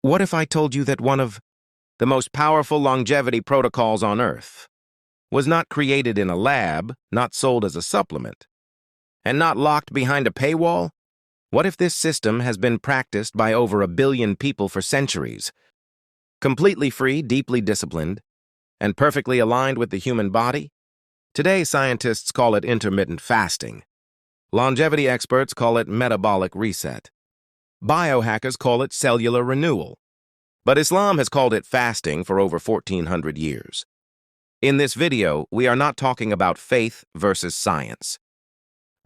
What if I told you that one of the most powerful longevity protocols on Earth was not created in a lab, not sold as a supplement, and not locked behind a paywall? What if this system has been practiced by over 1 billion people for centuries, completely free, deeply disciplined, and perfectly aligned with the human body? Today, scientists call it intermittent fasting. Longevity experts call it metabolic reset. Biohackers call it cellular renewal. But Islam has called it fasting for over 1,400 years. In this video, we are not talking about faith versus science.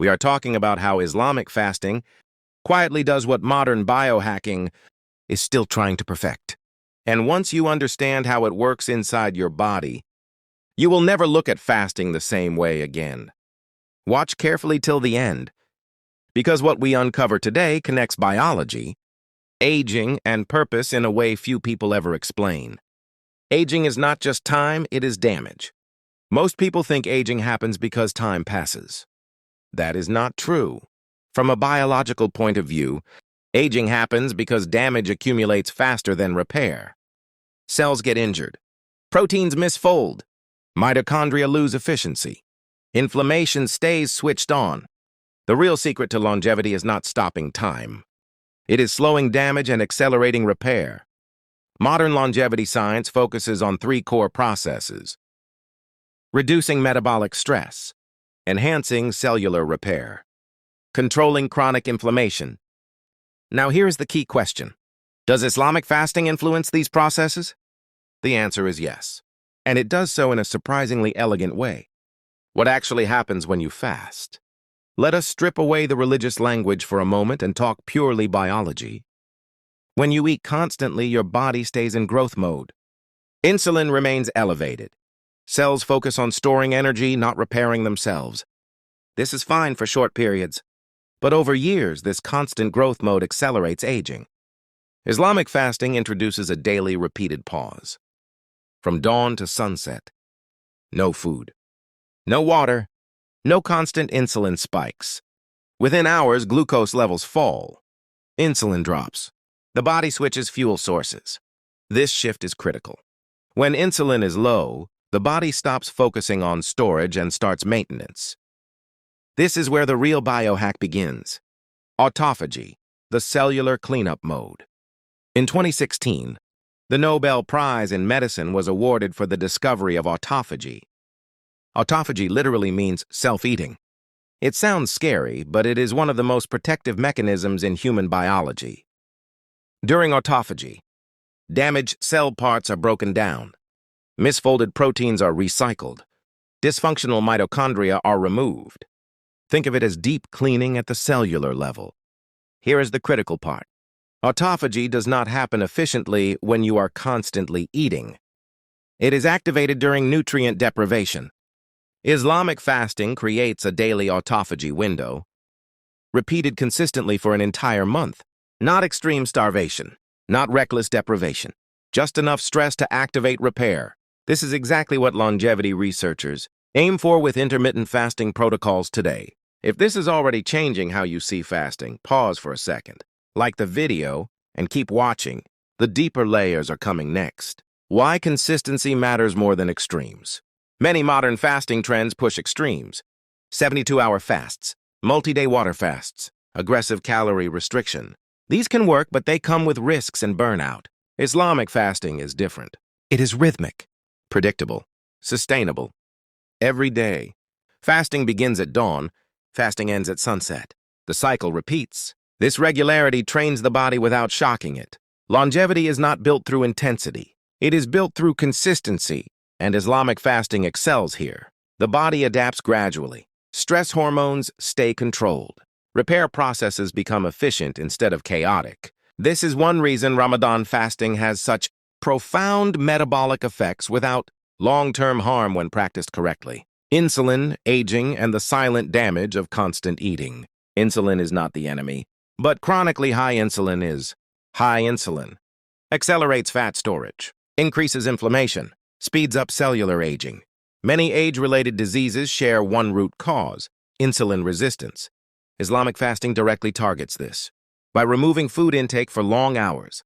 We are talking about how Islamic fasting quietly does what modern biohacking is still trying to perfect. And once you understand how it works inside your body, you will never look at fasting the same way again. Watch carefully till the end, because what we uncover today connects biology, aging, and purpose in a way few people ever explain. Aging is not just time, it is damage. Most people think aging happens because time passes. That is not true. From a biological point of view, aging happens because damage accumulates faster than repair. Cells get injured. Proteins misfold. Mitochondria lose efficiency. Inflammation stays switched on. The real secret to longevity is not stopping time. It is slowing damage and accelerating repair. Modern longevity science focuses on 3 core processes: reducing metabolic stress, enhancing cellular repair, controlling chronic inflammation. Now here's the key question. Does Islamic fasting influence these processes? The answer is yes, and it does so in a surprisingly elegant way. What actually happens when you fast? Let us strip away the religious language for a moment and talk purely biology. When you eat constantly, your body stays in growth mode. Insulin remains elevated. Cells focus on storing energy, not repairing themselves. This is fine for short periods, but over years, this constant growth mode accelerates aging. Islamic fasting introduces a daily repeated pause. From dawn to sunset, no food, no water, no constant insulin spikes. Within hours, glucose levels fall. Insulin drops. The body switches fuel sources. This shift is critical. When insulin is low, the body stops focusing on storage and starts maintenance. This is where the real biohack begins. Autophagy, the cellular cleanup mode. In 2016, the Nobel Prize in Medicine was awarded for the discovery of autophagy. Autophagy literally means self-eating. It sounds scary, but it is one of the most protective mechanisms in human biology. During autophagy, damaged cell parts are broken down. Misfolded proteins are recycled. Dysfunctional mitochondria are removed. Think of it as deep cleaning at the cellular level. Here is the critical part. Autophagy does not happen efficiently when you are constantly eating. It is activated during nutrient deprivation. Islamic fasting creates a daily autophagy window, repeated consistently for an entire month. Not extreme starvation, not reckless deprivation, just enough stress to activate repair. This is exactly what longevity researchers aim for with intermittent fasting protocols today. If this is already changing how you see fasting, pause for a second. Like the video and keep watching. The deeper layers are coming next. Why consistency matters more than extremes. Many modern fasting trends push extremes: 72-hour fasts, multi-day water fasts, aggressive calorie restriction. These can work, but they come with risks and burnout. Islamic fasting is different. It is rhythmic, predictable, sustainable. Every day. Fasting begins at dawn, fasting ends at sunset. The cycle repeats. This regularity trains the body without shocking it. Longevity is not built through intensity. It is built through consistency. And Islamic fasting excels here. The body adapts gradually. Stress hormones stay controlled. Repair processes become efficient instead of chaotic. This is one reason Ramadan fasting has such profound metabolic effects without long-term harm when practiced correctly. Insulin, aging, and the silent damage of constant eating. Insulin is not the enemy, but chronically high insulin is. High insulin accelerates fat storage, increases inflammation, speeds up cellular aging. Many age-related diseases share one root cause: insulin resistance. Islamic fasting directly targets this. By removing food intake for long hours,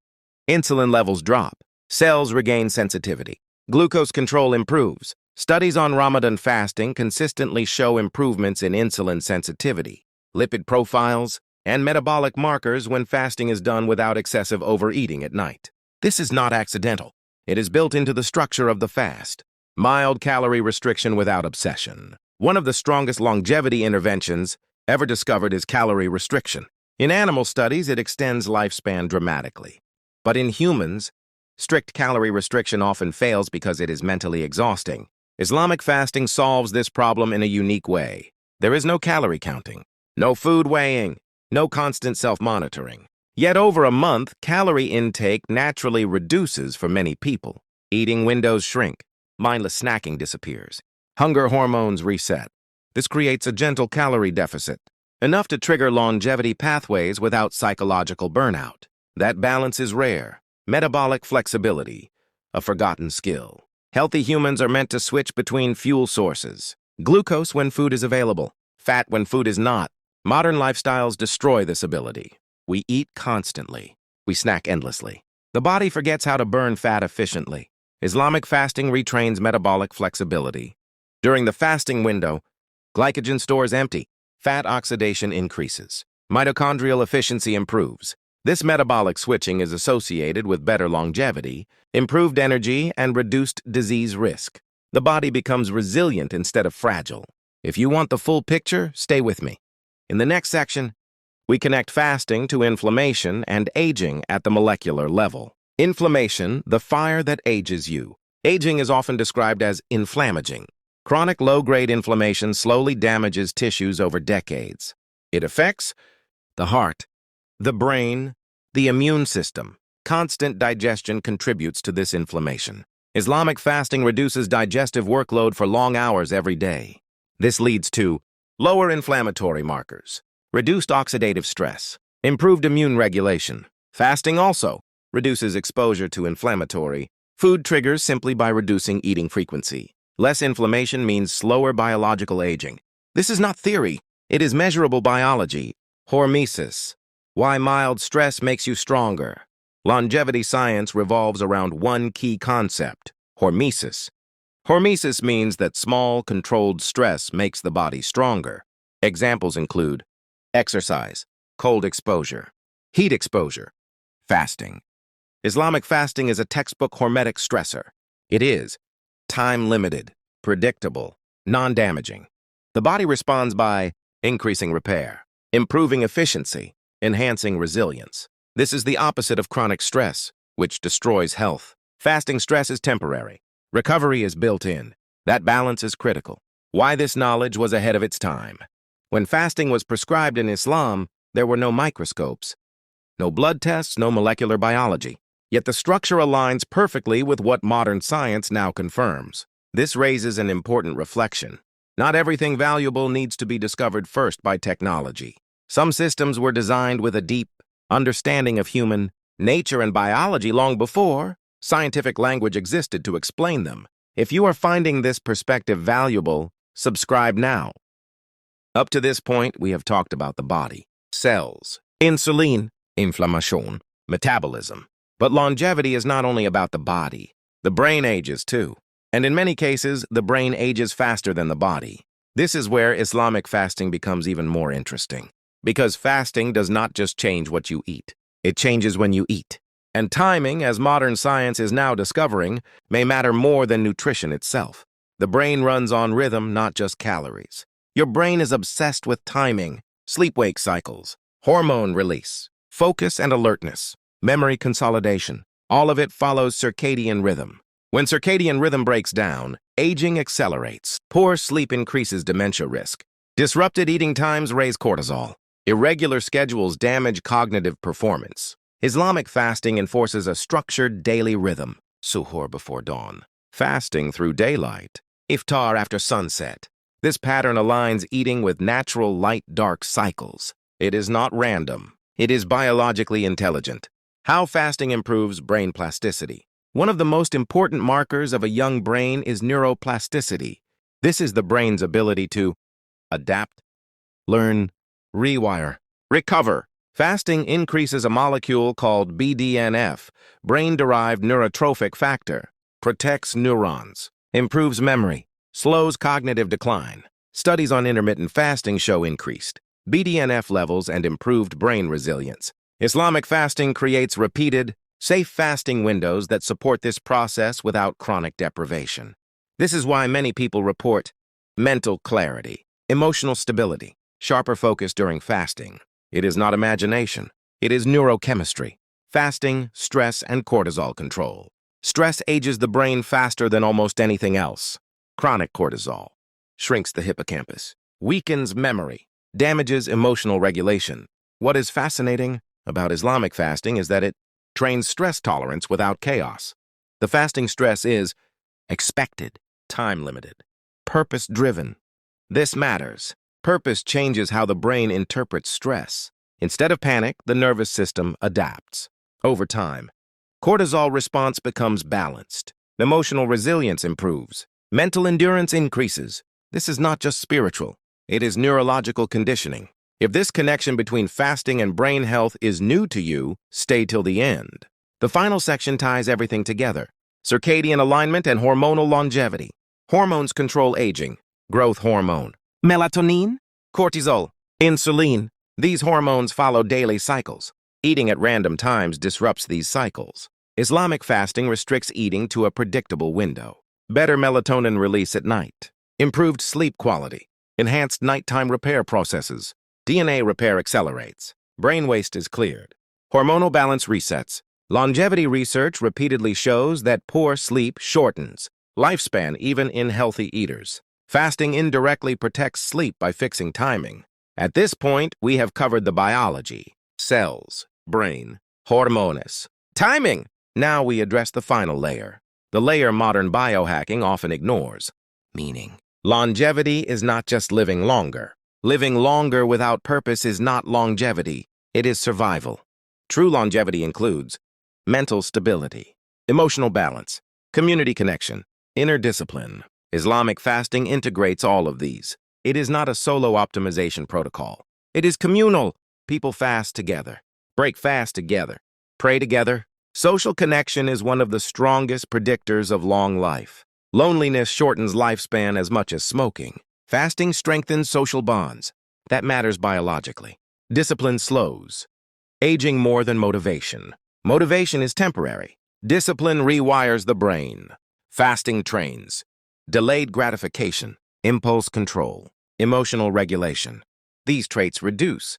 Insulin levels drop. Cells regain sensitivity. Glucose control improves. Studies on Ramadan fasting consistently show improvements in insulin sensitivity, lipid profiles, and metabolic markers when fasting is done without excessive overeating at night. This is not accidental. It is built into the structure of the fast. Mild calorie restriction without obsession. One of the strongest longevity interventions ever discovered is calorie restriction. In animal studies, it extends lifespan dramatically. But in humans, strict calorie restriction often fails because it is mentally exhausting. Islamic fasting solves this problem in a unique way. There is no calorie counting, no food weighing, no constant self-monitoring. Yet over a month, calorie intake naturally reduces for many people. Eating windows shrink, mindless snacking disappears, hunger hormones reset. This creates a gentle calorie deficit, enough to trigger longevity pathways without psychological burnout. That balance is rare. Metabolic flexibility, a forgotten skill. Healthy humans are meant to switch between fuel sources. Glucose when food is available, fat when food is not. Modern lifestyles destroy this ability. We eat constantly. We snack endlessly. The body forgets how to burn fat efficiently. Islamic fasting retrains metabolic flexibility. During the fasting window, glycogen stores empty. Fat oxidation increases. Mitochondrial efficiency improves. This metabolic switching is associated with better longevity, improved energy, and reduced disease risk. The body becomes resilient instead of fragile. If you want the full picture, stay with me. In the next section, we connect fasting to inflammation and aging at the molecular level. Inflammation, the fire that ages you. Aging is often described as inflammaging. Chronic low-grade inflammation slowly damages tissues over decades. It affects the heart, the brain, the immune system. Constant digestion contributes to this inflammation. Islamic fasting reduces digestive workload for long hours every day. This leads to lower inflammatory markers, reduced oxidative stress, improved immune regulation. Fasting also reduces exposure to inflammatory food triggers simply by reducing eating frequency. Less inflammation means slower biological aging. This is not theory. It is measurable biology. Hormesis. Why mild stress makes you stronger. Longevity science revolves around one key concept, hormesis. Hormesis means that small, controlled stress makes the body stronger. Examples include exercise, cold exposure, heat exposure, fasting. Islamic fasting is a textbook hormetic stressor. It is time-limited, predictable, non-damaging. The body responds by increasing repair, improving efficiency, enhancing resilience. This is the opposite of chronic stress, which destroys health. Fasting stress is temporary. Recovery is built in. That balance is critical. Why this knowledge was ahead of its time. When fasting was prescribed in Islam, there were no microscopes, no blood tests, no molecular biology. Yet the structure aligns perfectly with what modern science now confirms. This raises an important reflection. Not everything valuable needs to be discovered first by technology. Some systems were designed with a deep understanding of human nature and biology long before scientific language existed to explain them. If you are finding this perspective valuable, subscribe now. Up to this point, we have talked about the body, cells, insulin, inflammation, metabolism. But longevity is not only about the body. The brain ages too. And in many cases, the brain ages faster than the body. This is where Islamic fasting becomes even more interesting. Because fasting does not just change what you eat. It changes when you eat. And timing, as modern science is now discovering, may matter more than nutrition itself. The brain runs on rhythm, not just calories. Your brain is obsessed with timing, sleep-wake cycles, hormone release, focus and alertness, memory consolidation. All of it follows circadian rhythm. When circadian rhythm breaks down, aging accelerates. Poor sleep increases dementia risk. Disrupted eating times raise cortisol. Irregular schedules damage cognitive performance. Islamic fasting enforces a structured daily rhythm. Suhoor before dawn. Fasting through daylight. Iftar after sunset. This pattern aligns eating with natural light-dark cycles. It is not random. It is biologically intelligent. How fasting improves brain plasticity. One of the most important markers of a young brain is neuroplasticity. This is the brain's ability to adapt, learn, rewire, recover. Fasting increases a molecule called BDNF, brain-derived neurotrophic factor, protects neurons, improves memory, slows cognitive decline. Studies on intermittent fasting show increased BDNF levels and improved brain resilience. Islamic fasting creates repeated, safe fasting windows that support this process without chronic deprivation. This is why many people report mental clarity, emotional stability, sharper focus during fasting. It is not imagination. It is neurochemistry. Fasting, stress, and cortisol control. Stress ages the brain faster than almost anything else. Chronic cortisol shrinks the hippocampus, weakens memory, damages emotional regulation. What is fascinating about Islamic fasting is that it trains stress tolerance without chaos. The fasting stress is expected, time-limited, purpose-driven. This matters. Purpose changes how the brain interprets stress. Instead of panic, the nervous system adapts. Over time, cortisol response becomes balanced. Emotional resilience improves. Mental endurance increases. This is not just spiritual. It is neurological conditioning. If this connection between fasting and brain health is new to you, stay till the end. The final section ties everything together. Circadian alignment and hormonal longevity. Hormones control aging. Growth hormone. Melatonin, cortisol, insulin. These hormones follow daily cycles. Eating at random times disrupts these cycles. Islamic fasting restricts eating to a predictable window. Better melatonin release at night. Improved sleep quality. Enhanced nighttime repair processes. DNA repair accelerates. Brain waste is cleared. Hormonal balance resets. Longevity research repeatedly shows that poor sleep shortens lifespan even in healthy eaters. Fasting indirectly protects sleep by fixing timing. At this point, we have covered the biology, cells, brain, hormones, timing. Now we address the final layer, the layer modern biohacking often ignores, meaning. Longevity is not just living longer. Living longer without purpose is not longevity, it is survival. True longevity includes mental stability, emotional balance, community connection, inner discipline. Islamic fasting integrates all of these. It is not a solo optimization protocol. It is communal. People fast together, break fast together, pray together. Social connection is one of the strongest predictors of long life. Loneliness shortens lifespan as much as smoking. Fasting strengthens social bonds. That matters biologically. Discipline slows. Aging more than motivation. Motivation is temporary. Discipline rewires the brain. Fasting trains. Delayed gratification, impulse control, emotional regulation. These traits reduce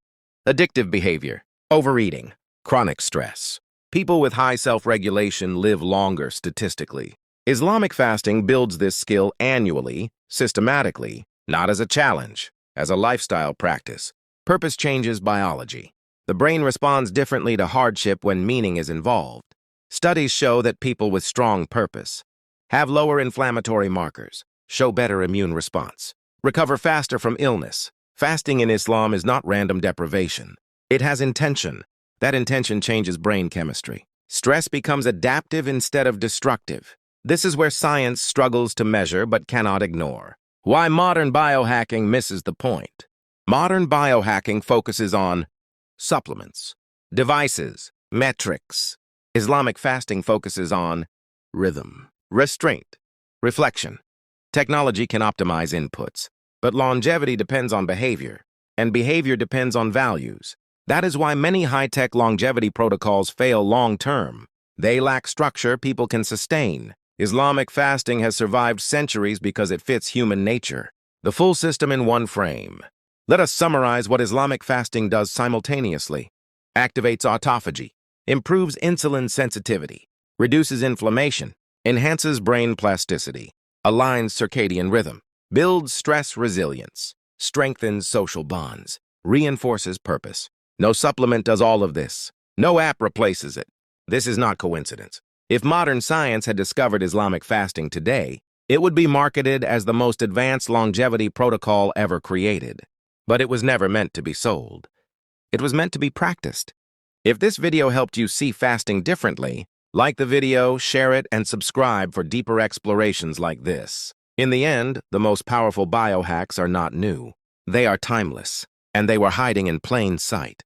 addictive behavior, overeating, chronic stress. People with high self-regulation live longer statistically. Islamic fasting builds this skill annually, systematically, not as a challenge, as a lifestyle practice. Purpose changes biology. The brain responds differently to hardship when meaning is involved. Studies show that people with strong purpose have lower inflammatory markers, show better immune response, recover faster from illness. Fasting in Islam is not random deprivation. It has intention. That intention changes brain chemistry. Stress becomes adaptive instead of destructive. This is where science struggles to measure but cannot ignore. Why modern biohacking misses the point. Modern biohacking focuses on supplements, devices, metrics. Islamic fasting focuses on rhythm, restraint, reflection. Technology can optimize inputs, but longevity depends on behavior, and behavior depends on values. That is why many high-tech longevity protocols fail long-term. They lack structure people can sustain. Islamic fasting has survived centuries because it fits human nature. The full system in one frame. Let us summarize what Islamic fasting does simultaneously. Activates autophagy, improves insulin sensitivity, reduces inflammation, enhances brain plasticity, aligns circadian rhythm, builds stress resilience, strengthens social bonds, reinforces purpose. No supplement does all of this. No app replaces it. This is not coincidence. If modern science had discovered Islamic fasting today, it would be marketed as the most advanced longevity protocol ever created. But it was never meant to be sold. It was meant to be practiced. If this video helped you see fasting differently, like the video, share it, and subscribe for deeper explorations like this. In the end, the most powerful biohacks are not new. They are timeless, and they were hiding in plain sight.